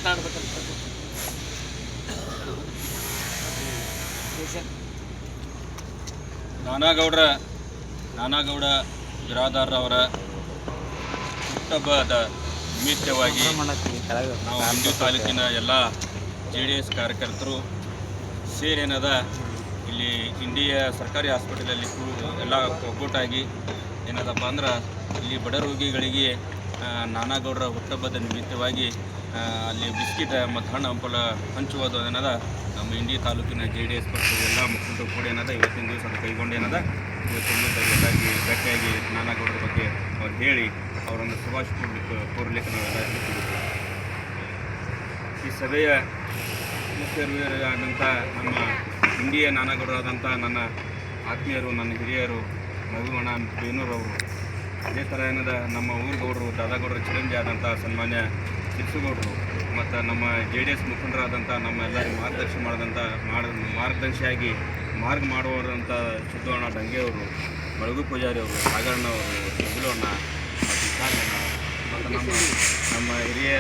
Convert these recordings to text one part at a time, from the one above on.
ಮಾತನಾಡ್ಬೇಕಂತ ನಾನಾಗೌಡ ಬಿರಾದಾರ್ರವರ ಹುಟ್ಟುಹಬ್ಬದ ನಿಮಿತ್ತವಾಗಿ ನಾವು ಇಂಡಿ ತಾಲೂಕಿನ ಎಲ್ಲ JDS ಕಾರ್ಯಕರ್ತರು ಸೇರೇನದ ಇಲ್ಲಿ ಇಂಡಿಯ ಸರ್ಕಾರಿ ಹಾಸ್ಪಿಟಲಲ್ಲಿ ಎಲ್ಲ ಒಗ್ಗೂಟಾಗಿ ಏನದಪ್ಪ ಅಂದ್ರೆ ಇಲ್ಲಿ ಬಡ ರೋಗಿಗಳಿಗೆ ನಾನಾಗೌಡರ ಹುಟ್ಟುಹಬ್ಬದ ನಿಮಿತ್ತವಾಗಿ ಅಲ್ಲಿ ಬಿಸ್ಕಿಟ್ ಮತ್ತು ಹಣ್ಣು ಹಂಪಲ ಹಂಚುವುದು ಏನದ ನಮ್ಮ ಇಂಡಿ ತಾಲೂಕಿನ JDS ಪಕ್ಷದ ಎಲ್ಲ ಮುಖಂಡರು ಕೂಡ ಏನದ ಇವತ್ತಿನ ದಿವಸ ಅದು ಕೈಗೊಂಡು ಏನದ ಇವತ್ತಿನ ಎಲ್ಲಾಗಿ ಗಟ್ಟಿಯಾಗಿ ನಾನಾಗೌಡರ ಬಗ್ಗೆ ಅವ್ರು ಹೇಳಿ ಅವರನ್ನು ಸುಭಾಷ್ ಕೋರ್ಲಿಕ್ಕೆ ನಾವೆಲ್ಲ ಈ ಸಭೆಯ ಮುಖ್ಯರಾದಂಥ ನಮ್ಮ ಇಂಡಿಯ ನಾನಾಗೌಡರಾದಂಥ ನನ್ನ ಆತ್ಮೀಯರು, ನನ್ನ ಹಿರಿಯರು, ಮಗುವಣ್ಣ ಬೇನೂರವರು, ಅದೇ ಥರ ಏನದ ನಮ್ಮ ಊರುಗೌಡರು, ದಾದಾಗೌಡರ ಚಿರಂಜಿ ಆದಂಥ ಸನ್ಮಾನ್ಯ ಸಿರ್ಸುಗೌಡರು ಮತ್ತು ನಮ್ಮ JDS ಮುಖಂಡರಾದಂಥ ನಮ್ಮ ಎಲ್ಲರಿಗೂ ಮಾರ್ಗದರ್ಶಿಯಾಗಿ ಮಾಡುವವರಂಥ ಸಿದ್ದಣ್ಣ ಡಂಗೆಯವರು, ಬಳಗು ಪೂಜಾರಿ ಅವರು, ಸಾಗಣ್ಣವರು, ಸಿದ್ದಣ್ಣ ಮತ್ತು ನಮ್ಮ ಹಿರಿಯ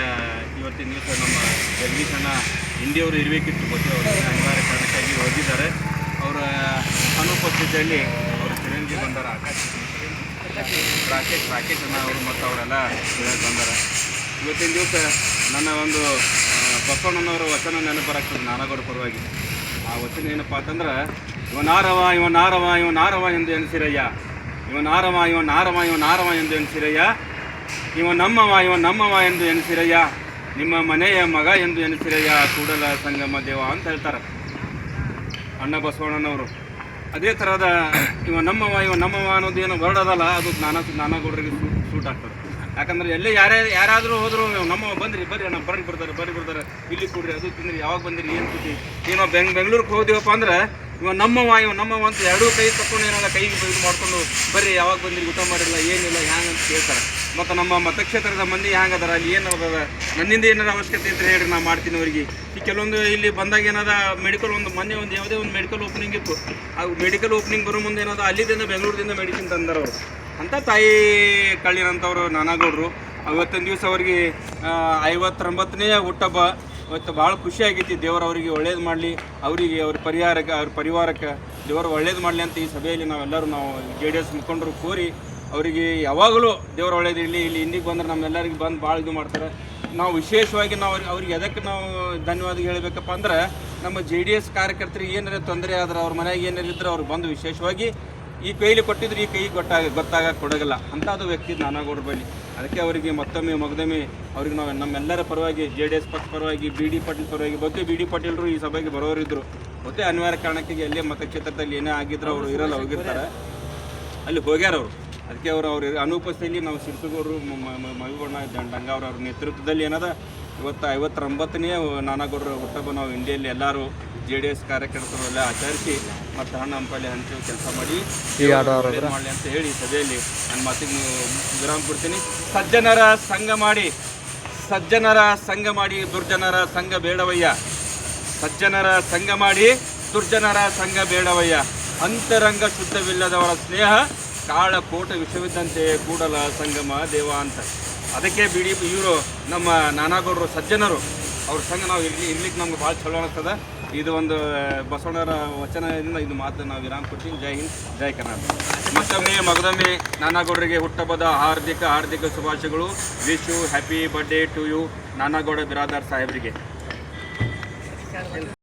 ಇವತ್ತಿನ ದಿವಸ ನಮ್ಮ ಜಗದೀಶಣ್ಣ ಹಿಂದಿಯವರು ಇರಬೇಕಿತ್ತು ಗೊತ್ತು ಅವರು ಅನಿವಾರ್ಯ ಕಾರಣಕ್ಕಾಗಿ ಹೋಗಿದ್ದಾರೆ. ಅವರ ಅನುಪಸ್ಥಿತಿಯಲ್ಲಿ ಅವರು ಚಿರಂಜಿ ಬಂದಾರ ರಾಕೇಶ್ ಅಣ್ಣ ಅವರು ಮತ್ತು ಅವರೆಲ್ಲ ಬಂದಾರ. ಇವತ್ತಿನ ದಿವಸ ನನ್ನ ಒಂದು ಬಸವಣ್ಣನವರ ವಚನ ನೆನಪರಾಗ್ತದೆ ನಾನಾಗೌಡ ಪರವಾಗಿ. ಆ ವಚನ ಏನಪ್ಪ ಅಂತಂದ್ರೆ, ಇವನಾರವ ಎಂದು ಎನಿಸಿರಯ್ಯ, ಇವನಾರವ ಎಂದು ಎನಿಸಿರಯ್ಯ, ಇವ ನಮ್ಮವ ಎಂದು ಎನಿಸಿರಯ್ಯ, ನಿಮ್ಮ ಮನೆಯ ಮಗ ಎಂದು ಎನಿಸಿರಯ್ಯ, ಕೂಡಲ ಸಂಗಮ ದೇವ ಅಂತ ಹೇಳ್ತಾರೆ ಅಣ್ಣ ಬಸವಣ್ಣನವರು. ಅದೇ ಥರದ ಇವ ನಮ್ಮವ ಅನ್ನೋದು ಏನು ವರ್ಡ್ ಅದಲ್ಲ, ಅದು ನಾನಾಗೌಡರಿಗೆ ಸೂಟ್ ಆಗ್ತದೆ. ಯಾಕಂದ್ರೆ ಎಲ್ಲೇ ಯಾರಾದರೂ ಹೋದರೂ ನಮ್ಮವ ಬರ್ರಿ ಅಣ್ಣ ಬರ್ತಾರೆ ಇಲ್ಲಿ ಕೂಡ್ರಿ, ಅದು ತಿಂದ್ರಿ, ಯಾವಾಗ ಬಂದಿರಿ, ಏನು ಸುದ್ದಿ, ಏನೋ ಬೆಂಗಳೂರಿಗೆ ಹೋದಿವಪ್ಪ ಅಂದ್ರೆ ಇವ ನಮ್ಮವ ಅಂತ ಎರಡೂ ಕೈ ತಗೊಂಡು ಏನಾಗ ಕೈಗೆ ಇದು ಮಾಡಿಕೊಂಡು ಬರ್ರಿ, ಯಾವಾಗ ಬಂದಿರಿ, ಊಟ ಮಾಡಿಲ್ಲ, ಏನಿಲ್ಲ, ಹ್ಯಾಂಗೆ ಅಂತ ಕೇಳ್ತಾರೆ. ಮತ್ತು ನಮ್ಮ ಮತಕ್ಷೇತ್ರದ ಮಂದಿ ಹ್ಯಾಂಗೆ ಅದಾರ, ಅಲ್ಲಿ ಏನು ಅದ, ನನ್ನಿಂದ ಏನಾರ ಅವಶ್ಯಕತೆ ಇದ್ರೆ ಹೇಳಿ ನಾನು ಮಾಡ್ತೀನಿ ಅವರಿಗೆ. ಈ ಕೆಲವೊಂದು ಇಲ್ಲಿ ಬಂದಾಗ ಏನದ ಮೆಡಿಕಲ್ ಮೊನ್ನೆ ಯಾವುದೇ ಒಂದು ಮೆಡಿಕಲ್ ಓಪನಿಂಗ್ ಇತ್ತು. ಆ ಮೆಡಿಕಲ್ ಓಪನಿಂಗ್ ಬರೋ ಮುಂದೆ ಏನದ ಅಲ್ಲಿಂದ ಬೆಂಗಳೂರಿಂದ ಮೆಡಿಸಿನ್ ತಂದಾರ ಅವರು. ಅಂಥ ತಾಯಿ ಕಳ್ಳಿನಂಥವ್ರು ನಾನಾಗೌಡರು. ಇವತ್ತಿನ ದಿವಸ ಅವ್ರಿಗೆ 59ನೇ ಹುಟ್ಟುಹಬ್ಬ. ಇವತ್ತು ಭಾಳ ಖುಷಿಯಾಗೈತಿ. ದೇವರು ಅವರಿಗೆ ಒಳ್ಳೇದು ಮಾಡಲಿ, ಅವರಿಗೆ ಅವ್ರ ಪರಿವಾರಕ್ಕೆ ದೇವರು ಒಳ್ಳೇದು ಮಾಡಲಿ ಅಂತ ಈ ಸಭೆಯಲ್ಲಿ ನಾವು JDS ಮುಖಂಡರು ಕೋರಿ ಅವರಿಗೆ ಯಾವಾಗಲೂ ದೇವರು ಒಳ್ಳೇದಿರಲಿ. ಇಲ್ಲಿ ಇಂಡಿಗೆ ಬಂದ್ರೆ ನಮ್ಮೆಲ್ಲರಿಗೆ ಬಂದು ಭಾಳ ಇದು ಮಾಡ್ತಾರೆ. ನಾವು ವಿಶೇಷವಾಗಿ ಅವ್ರಿಗೆ ಎದಕ್ಕೆ ನಾವು ಧನ್ಯವಾದ ಹೇಳಬೇಕಪ್ಪ ಅಂದ್ರೆ, ನಮ್ಮ JDS ಕಾರ್ಯಕರ್ತರಿಗೆ ಏನಾರ ತೊಂದರೆ ಆದ್ರೆ, ಅವ್ರ ಮನೆಗೆ ಏನಾರು ಇದ್ರೆ ಅವ್ರು ಬಂದು ವಿಶೇಷವಾಗಿ ಈ ಕೈಲಿ ಕೊಟ್ಟಿದ್ರೆ ಈ ಕೈ ಗೊತ್ತಾಗ ಕೊಡೋಲ್ಲ ಅಂಥದ್ದು ವ್ಯಕ್ತಿ ನಾನಾಗೌಡರ ಬಳಿ. ಅದಕ್ಕೆ ಅವರಿಗೆ ಮತ್ತೊಮ್ಮೆ ಅವ್ರಿಗೆ ನಾವು ನಮ್ಮೆಲ್ಲರ ಪರವಾಗಿ JDS ಪಕ್ಷ ಪರವಾಗಿ BD ಪಾಟೀಲ್ ಪರವಾಗಿ BD ಪಾಟೀಲರು ಈ ಸಭೆಗೆ ಬರೋರಿದ್ದರು. ಮತ್ತೆ ಅನಿವಾರ್ಯ ಕಾರಣಕ್ಕೆ ಎಲ್ಲೇ ಮತಕ್ಷೇತ್ರದಲ್ಲಿ ಏನೇ ಆಗಿದ್ರು ಅವರು ಇರಲ್ಲ, ಹೋಗಿರ್ತಾರೆ, ಅಲ್ಲಿ ಹೋಗ್ಯಾರ ಅವರು. ಅದಕ್ಕೆ ಅವ್ರ ಅನುಪಸ್ಥಿತಿಯಲ್ಲಿ ನಾವು ಸಿರ್ಸುಗೌಡರು, ಮಗುವಣ್ಣ ಡಂಗಾವ್ರ ನೇತೃತ್ವದಲ್ಲಿ ಏನದ ಇವತ್ತು 59ನೇ ನಾನಾಗೌಡರ ಹುಟ್ಟುಹಬ್ಬ ನಾವು ಇಂಡಿಯಲ್ಲಿ ಎಲ್ಲರೂ JDS ಕಾರ್ಯಕರ್ತರು ಎಲ್ಲ ಆಚರಿಸಿ ಮತ್ತು ಹಣ್ಣು ಹಂಪಲೆ ಹಂಚು ಕೆಲಸ ಮಾಡಿ ಮಾಡಲಿ ಅಂತ ಹೇಳಿ ಸಭೆಯಲ್ಲಿ ನನ್ನ ಮಾತಿಗೆ ವಿರಾಮ ಕೊಡ್ತೀನಿ. ಸಜ್ಜನರ ಸಂಘ ಮಾಡಿ ದುರ್ಜನರ ಸಂಘ ಬೇಡವಯ್ಯ, ಸಜ್ಜನರ ಸಂಘ ಮಾಡಿ ದುರ್ಜನರ ಸಂಘ ಬೇಡವಯ್ಯ, ಅಂತರಂಗ ಶುದ್ಧವಿಲ್ಲದವರ ಸ್ನೇಹ ಕಾಳಕೋಟ ವಿಷವಿದ್ದಂತೆ ಕೂಡಲ ಸಂಗಮ ದೇವ ಅಂತ. ಅದಕ್ಕೆ ಇವರು ನಮ್ಮ ನಾನಾಗೌಡರು ಸಜ್ಜನರು, ಅವ್ರ ಸಂಘ ನಾವು ಇರ್ಲಿಕ್ಕೆ ನಮ್ಗೆ ಭಾಳ ಚಲೋ ಅನಿಸ್ತದೆ. ಇದು ಒಂದು ಬಸವಣ್ಣರ ವಚನದಿಂದ ಇದು ಮಾತು ನಾವು ವಿರಾಮ ಕೊಡ್ತೀನಿ. ಜೈ ಹಿಂದ್, ಜೈ ಕರ್ನಾಟಕ. ಮಗದೊಮ್ಮೆ ನಾನಾಗೌಡರಿಗೆ ಹುಟ್ಟುಹಬ್ಬದ ಹಾರ್ದಿಕ ಶುಭಾಶಯಗಳು. Wish you happy birthday to you Nanagouda Biradar ಸಾಹೇಬರಿಗೆ.